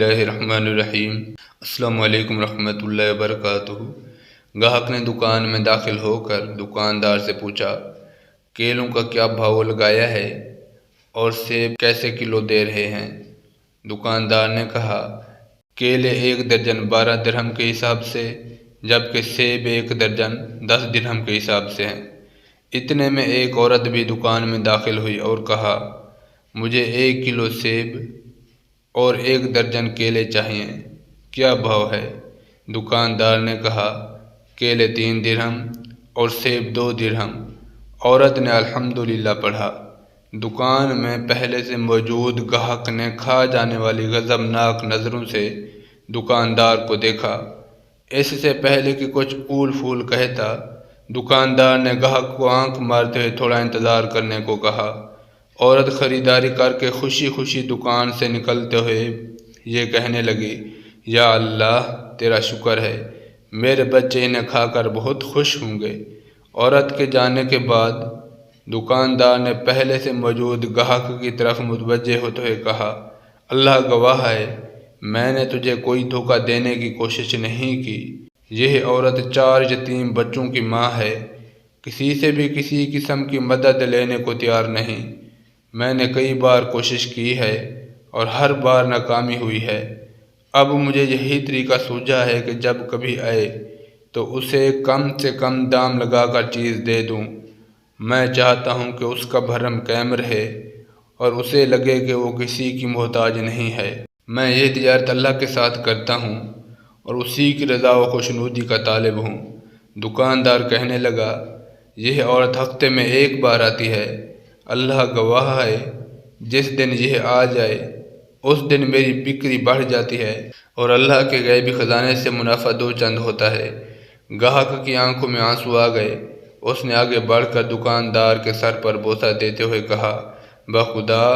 اللہ الرحمن الرحیم۔ السلام علیکم ورحمۃ اللہ وبرکاتہ۔ گاہک نے دکان میں داخل ہو کر دکاندار سے پوچھا، کیلوں کا کیا بھاؤ لگایا ہے اور سیب کیسے کلو دے رہے ہیں؟ دکاندار نے کہا، کیلے 1 درجن 12 درہم کے حساب سے، جبکہ سیب 1 درجن 10 درہم کے حساب سے ہیں۔ اتنے میں ایک عورت بھی دکان میں داخل ہوئی اور کہا، مجھے 1 کلو سیب اور 1 درجن کیلے چاہیے، کیا بھاؤ ہے؟ دکاندار نے کہا، کیلے 3 درہم اور سیب 2 درہم۔ عورت نے الحمدللہ پڑھا۔ دکان میں پہلے سے موجود گاہک نے کھا جانے والی غضبناک نظروں سے دکاندار کو دیکھا۔ اس سے پہلے کہ کچھ پھول پھول کہتا، دکاندار نے گاہک کو آنکھ مارتے ہوئے تھوڑا انتظار کرنے کو کہا۔ عورت خریداری کر کے خوشی خوشی دکان سے نکلتے ہوئے یہ کہنے لگی، یا اللہ تیرا شکر ہے، میرے بچے انہیں کھا کر بہت خوش ہوں گے۔ عورت کے جانے کے بعد دکاندار نے پہلے سے موجود گاہک کی طرف متوجہ ہوتے ہوئے کہا، اللہ گواہ ہے، میں نے تجھے کوئی دھوکہ دینے کی کوشش نہیں کی۔ یہ عورت 4 یتیم بچوں کی ماں ہے، کسی سے بھی کسی قسم کی مدد لینے کو تیار نہیں۔ میں نے کئی بار کوشش کی ہے اور ہر بار ناکامی ہوئی ہے۔ اب مجھے یہی طریقہ سوجھا ہے کہ جب کبھی آئے تو اسے کم سے کم دام لگا کر چیز دے دوں۔ میں چاہتا ہوں کہ اس کا بھرم قائم رہے اور اسے لگے کہ وہ کسی کی محتاج نہیں ہے۔ میں یہ تجارت اللہ کے ساتھ کرتا ہوں اور اسی کی رضا و خوشنودی کا طالب ہوں۔ دکاندار کہنے لگا، یہ عورت ہفتے میں 1 بار آتی ہے۔ اللہ گواہ ہے، جس دن یہ آ جائے اس دن میری بکری بڑھ جاتی ہے اور اللہ کے غیبی خزانے سے منافع 2 چند ہوتا ہے۔ گاہک کی آنکھوں میں آنسو آ گئے۔ اس نے آگے بڑھ کر دکاندار کے سر پر بوسہ دیتے ہوئے کہا، بخدا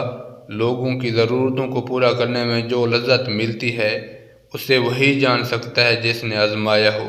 لوگوں کی ضرورتوں کو پورا کرنے میں جو لذت ملتی ہے اسے وہی جان سکتا ہے جس نے آزمایا ہو۔